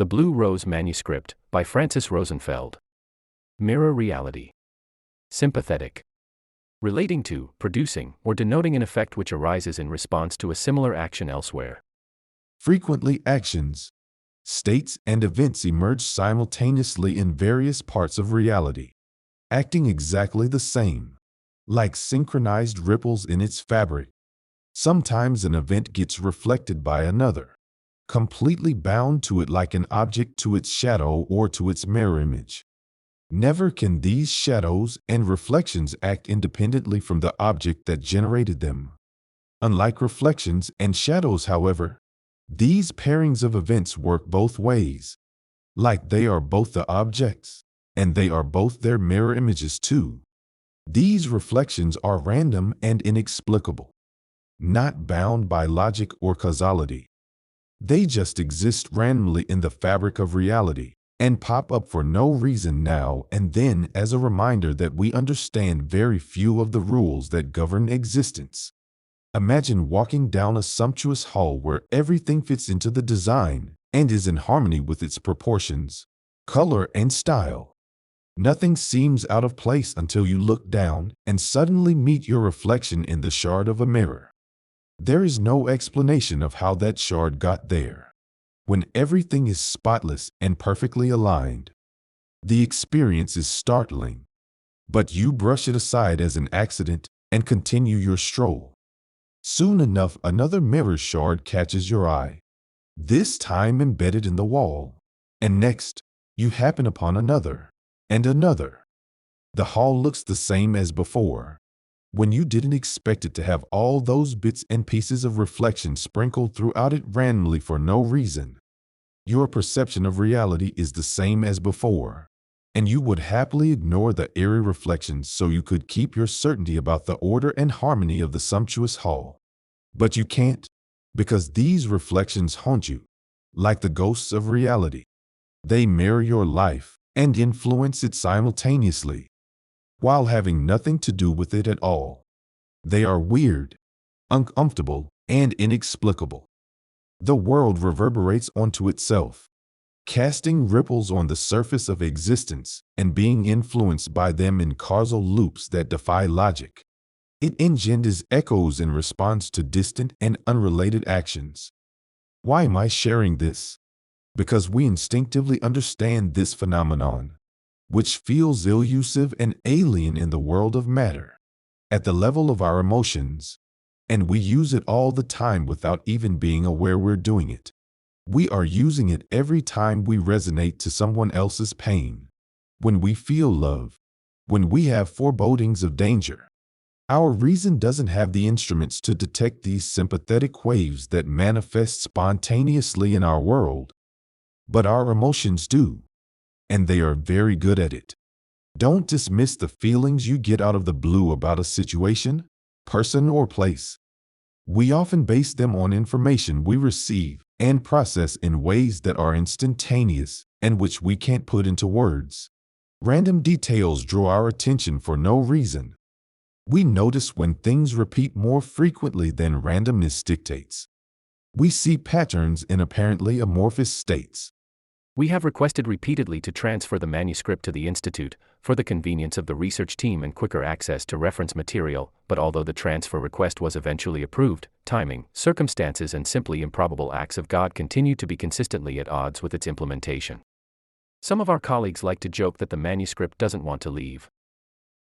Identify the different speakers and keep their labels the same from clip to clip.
Speaker 1: The Blue Rose Manuscript, by Francis Rosenfeld. Mirror reality. Sympathetic. Relating to, producing, or denoting an effect which arises in response to a similar action elsewhere.
Speaker 2: Frequently actions, states, and events emerge simultaneously in various parts of reality, acting exactly the same, like synchronized ripples in its fabric. Sometimes an event gets reflected by another, completely bound to it like an object to its shadow or to its mirror image. Never can these shadows and reflections act independently from the object that generated them. Unlike reflections and shadows, however, these pairings of events work both ways, like they are both the objects, and they are both their mirror images too. These reflections are random and inexplicable, not bound by logic or causality. They just exist randomly in the fabric of reality and pop up for no reason now and then as a reminder that we understand very few of the rules that govern existence. Imagine walking down a sumptuous hall where everything fits into the design and is in harmony with its proportions, color, and style. Nothing seems out of place until you look down and suddenly meet your reflection in the shard of a mirror. There is no explanation of how that shard got there. When everything is spotless and perfectly aligned, the experience is startling, but you brush it aside as an accident and continue your stroll. Soon enough, another mirror shard catches your eye, this time embedded in the wall, and next, you happen upon another, and another. The hall looks the same as before, when you didn't expect it to have all those bits and pieces of reflection sprinkled throughout it randomly for no reason. Your perception of reality is the same as before, and you would happily ignore the eerie reflections so you could keep your certainty about the order and harmony of the sumptuous hall. But you can't, because these reflections haunt you, like the ghosts of reality. They mirror your life and influence it simultaneously, while having nothing to do with it at all. They are weird, uncomfortable, and inexplicable. The world reverberates onto itself, casting ripples on the surface of existence and being influenced by them in causal loops that defy logic. It engenders echoes in response to distant and unrelated actions. Why am I sharing this? Because we instinctively understand this phenomenon, which feels elusive and alien in the world of matter, at the level of our emotions, and we use it all the time without even being aware we're doing it. We are using it every time we resonate to someone else's pain, when we feel love, when we have forebodings of danger. Our reason doesn't have the instruments to detect these sympathetic waves that manifest spontaneously in our world, but our emotions do, and they are very good at it. Don't dismiss the feelings you get out of the blue about a situation, person, or place. We often base them on information we receive and process in ways that are instantaneous and which we can't put into words. Random details draw our attention for no reason. We notice when things repeat more frequently than randomness dictates. We see patterns in apparently amorphous states.
Speaker 1: We have requested repeatedly to transfer the manuscript to the Institute, for the convenience of the research team and quicker access to reference material, but although the transfer request was eventually approved, timing, circumstances, and simply improbable acts of God continue to be consistently at odds with its implementation. Some of our colleagues like to joke that the manuscript doesn't want to leave.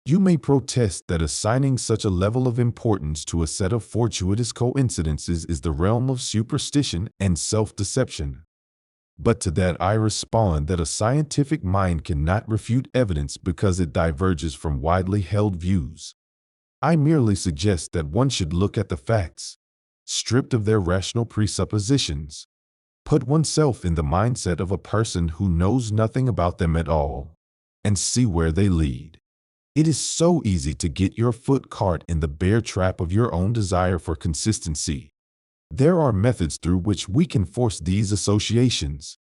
Speaker 2: You may protest that assigning such a level of importance to a set of fortuitous coincidences is the realm of superstition and self-deception. But to that I respond that a scientific mind cannot refute evidence because it diverges from widely held views. I merely suggest that one should look at the facts, stripped of their rational presuppositions, put oneself in the mindset of a person who knows nothing about them at all, and see where they lead. It is so easy to get your foot caught in the bear trap of your own desire for consistency. There are methods through which we can force these associations.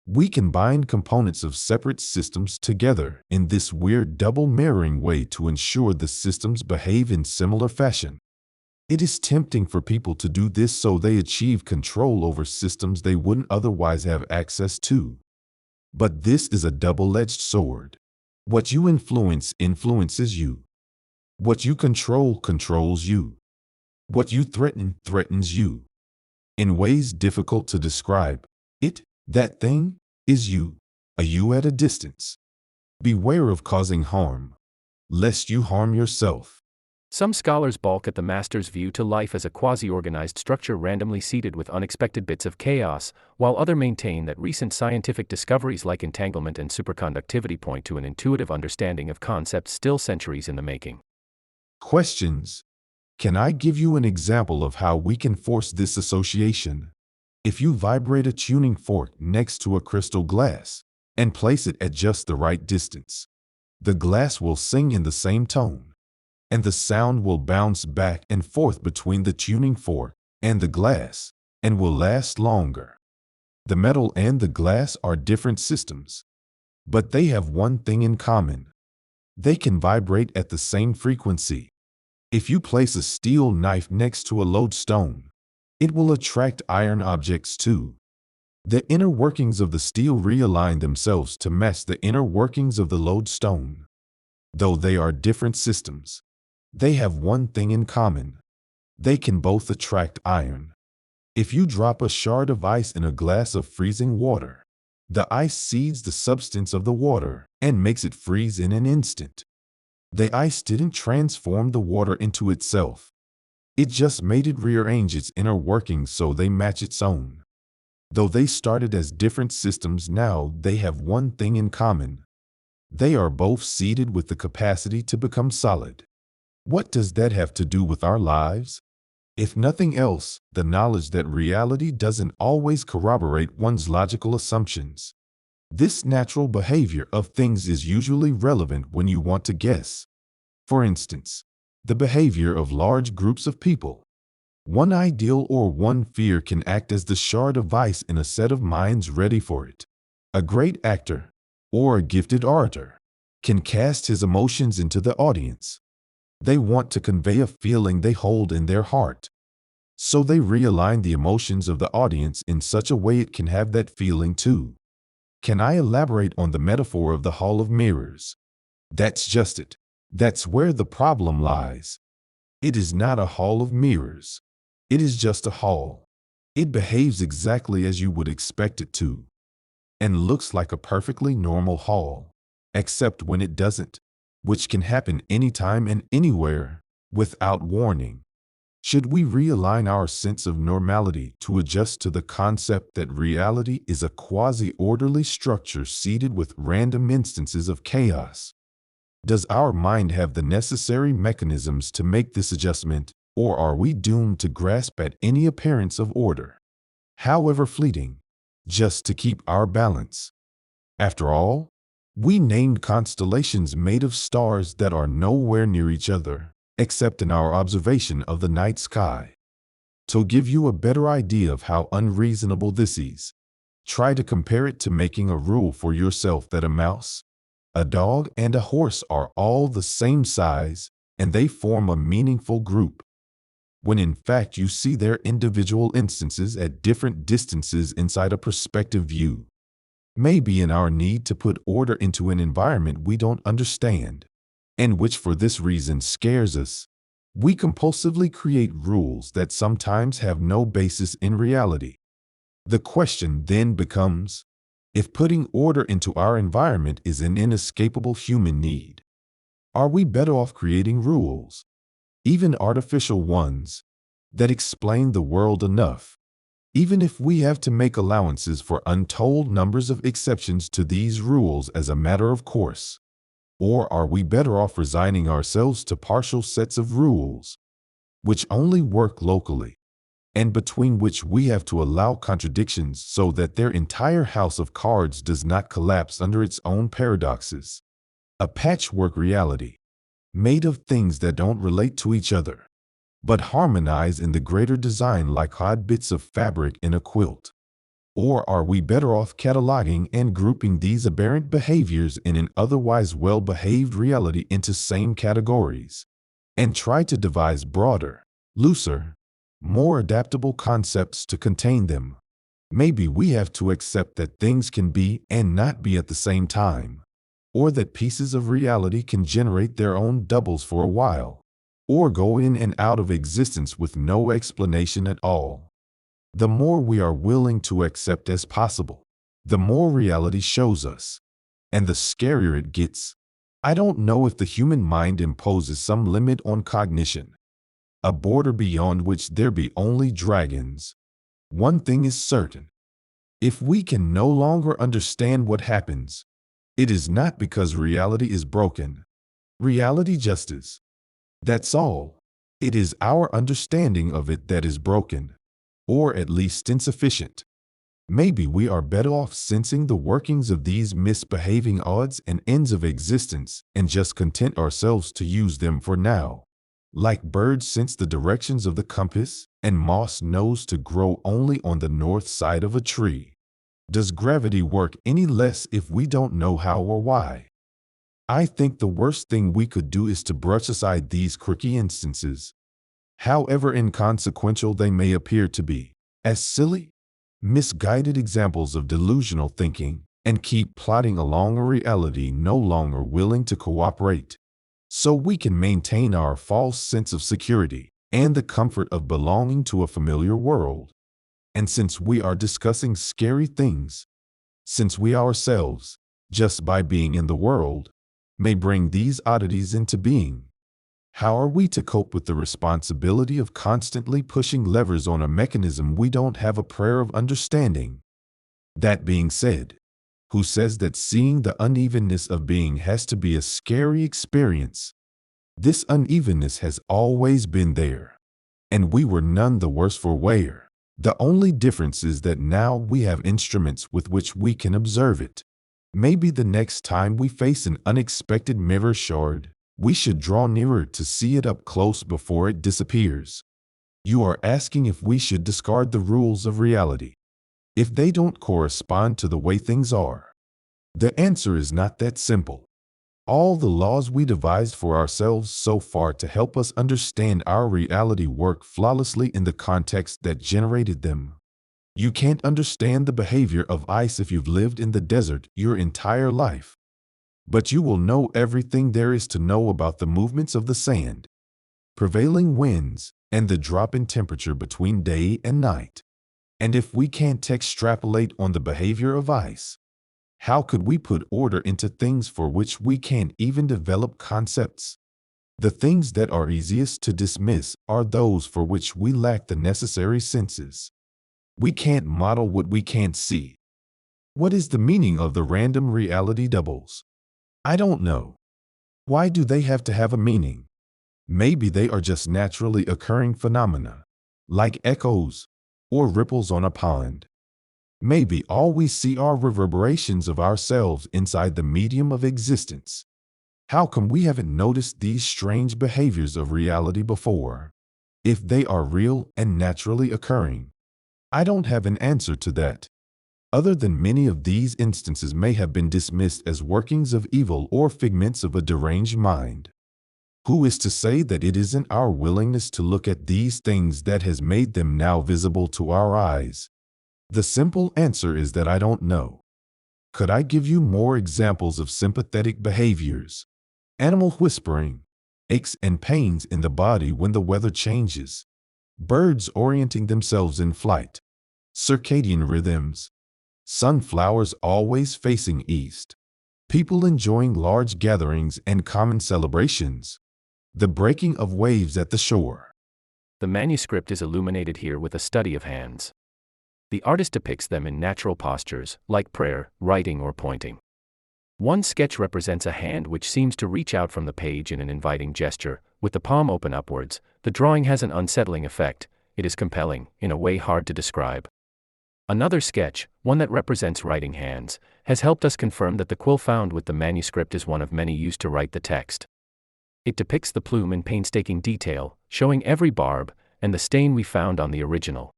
Speaker 2: We can bind components of separate systems together in this weird double mirroring way to ensure the systems behave in similar fashion. It is tempting for people to do this so they achieve control over systems they wouldn't otherwise have access to. But this is a double-edged sword. What you influence influences you. What you control controls you. What you threaten threatens you. In ways difficult to describe, that thing, is you, a you at a distance. Beware of causing harm, lest you harm yourself.
Speaker 1: Some scholars balk at the master's view to life as a quasi-organized structure randomly seeded with unexpected bits of chaos, while others maintain that recent scientific discoveries like entanglement and superconductivity point to an intuitive understanding of concepts still centuries in the making.
Speaker 2: Questions. Can I give you an example of how we can force this association? If you vibrate a tuning fork next to a crystal glass and place it at just the right distance, the glass will sing in the same tone, and the sound will bounce back and forth between the tuning fork and the glass, and will last longer. The metal and the glass are different systems, but they have one thing in common. They can vibrate at the same frequency. If you place a steel knife next to a lodestone, it will attract iron objects too. The inner workings of the steel realign themselves to match the inner workings of the lodestone. Though they are different systems, they have one thing in common. They can both attract iron. If you drop a shard of ice in a glass of freezing water, the ice seeds the substance of the water and makes it freeze in an instant. The ice didn't transform the water into itself. It just made it rearrange its inner workings so they match its own. Though they started as different systems, now they have one thing in common. They are both seeded with the capacity to become solid. What does that have to do with our lives? If nothing else, the knowledge that reality doesn't always corroborate one's logical assumptions. This natural behavior of things is usually relevant when you want to guess. For instance, the behavior of large groups of people. One ideal or one fear can act as the shard of ice in a set of minds ready for it. A great actor, or a gifted orator, can cast his emotions into the audience. They want to convey a feeling they hold in their heart. So they realign the emotions of the audience in such a way it can have that feeling too. Can I elaborate on the metaphor of the hall of mirrors? That's just it. That's where the problem lies. It is not a hall of mirrors. It is just a hall. It behaves exactly as you would expect it to, and looks like a perfectly normal hall, except when it doesn't, which can happen anytime and anywhere, without warning. Should we realign our sense of normality to adjust to the concept that reality is a quasi-orderly structure seeded with random instances of chaos? Does our mind have the necessary mechanisms to make this adjustment, or are we doomed to grasp at any appearance of order, however fleeting, just to keep our balance? After all, we named constellations made of stars that are nowhere near each other, except in our observation of the night sky. To give you a better idea of how unreasonable this is, try to compare it to making a rule for yourself that a mouse, a dog, and a horse are all the same size, and they form a meaningful group, when in fact you see their individual instances at different distances inside a perspective view. Maybe in our need to put order into an environment we don't understand, and which for this reason scares us, we compulsively create rules that sometimes have no basis in reality. The question then becomes, if putting order into our environment is an inescapable human need, are we better off creating rules, even artificial ones, that explain the world enough, even if we have to make allowances for untold numbers of exceptions to these rules as a matter of course? Or are we better off resigning ourselves to partial sets of rules, which only work locally, and between which we have to allow contradictions so that their entire house of cards does not collapse under its own paradoxes? A patchwork reality, made of things that don't relate to each other, but harmonize in the greater design like odd bits of fabric in a quilt. Or are we better off cataloging and grouping these aberrant behaviors in an otherwise well-behaved reality into same categories, and try to devise broader, looser, more adaptable concepts to contain them. Maybe we have to accept that things can be and not be at the same time, or that pieces of reality can generate their own doubles for a while, or go in and out of existence with no explanation at all. The more we are willing to accept as possible, the more reality shows us, and the scarier it gets. I don't know if the human mind imposes some limit on cognition, a border beyond which there be only dragons. One thing is certain. If we can no longer understand what happens, it is not because reality is broken. Reality just is. That's all. It is our understanding of it that is broken, or at least insufficient. Maybe we are better off sensing the workings of these misbehaving odds and ends of existence and just content ourselves to use them for now. Like birds sense the directions of the compass, and moss knows to grow only on the north side of a tree. Does gravity work any less if we don't know how or why? I think the worst thing we could do is to brush aside these quirky instances, however inconsequential they may appear to be, as silly, misguided examples of delusional thinking, and keep plodding along a reality no longer willing to cooperate, so we can maintain our false sense of security and the comfort of belonging to a familiar world. And since we are discussing scary things, since we ourselves, just by being in the world, may bring these oddities into being, how are we to cope with the responsibility of constantly pushing levers on a mechanism we don't have a prayer of understanding? That being said, who says that seeing the unevenness of being has to be a scary experience? This unevenness has always been there, and we were none the worse for wear. The only difference is that now we have instruments with which we can observe it. Maybe the next time we face an unexpected mirror shard, we should draw nearer to see it up close before it disappears. You are asking if we should discard the rules of reality, if they don't correspond to the way things are. The answer is not that simple. All the laws we devised for ourselves so far to help us understand our reality work flawlessly in the context that generated them. You can't understand the behavior of ice if you've lived in the desert your entire life, but you will know everything there is to know about the movements of the sand, prevailing winds, and the drop in temperature between day and night. And if we can't extrapolate on the behavior of ice, how could we put order into things for which we can't even develop concepts? The things that are easiest to dismiss are those for which we lack the necessary senses. We can't model what we can't see. What is the meaning of the random reality doubles? I don't know. Why do they have to have a meaning? Maybe they are just naturally occurring phenomena, like echoes or ripples on a pond. Maybe all we see are reverberations of ourselves inside the medium of existence. How come we haven't noticed these strange behaviors of reality before, if they are real and naturally occurring? I don't have an answer to that, other than many of these instances may have been dismissed as workings of evil or figments of a deranged mind. Who is to say that it isn't our willingness to look at these things that has made them now visible to our eyes? The simple answer is that I don't know. Could I give you more examples of sympathetic behaviors? Animal whispering, aches and pains in the body when the weather changes, birds orienting themselves in flight, circadian rhythms, sunflowers always facing east, people enjoying large gatherings and common celebrations, the breaking of waves at the shore.
Speaker 1: The manuscript is illuminated here with a study of hands. The artist depicts them in natural postures, like prayer, writing, or pointing. One sketch represents a hand which seems to reach out from the page in an inviting gesture, with the palm open upwards. The drawing has an unsettling effect. It is compelling, in a way hard to describe. Another sketch, one that represents writing hands, has helped us confirm that the quill found with the manuscript is one of many used to write the text. It depicts the plume in painstaking detail, showing every barb and the stain we found on the original.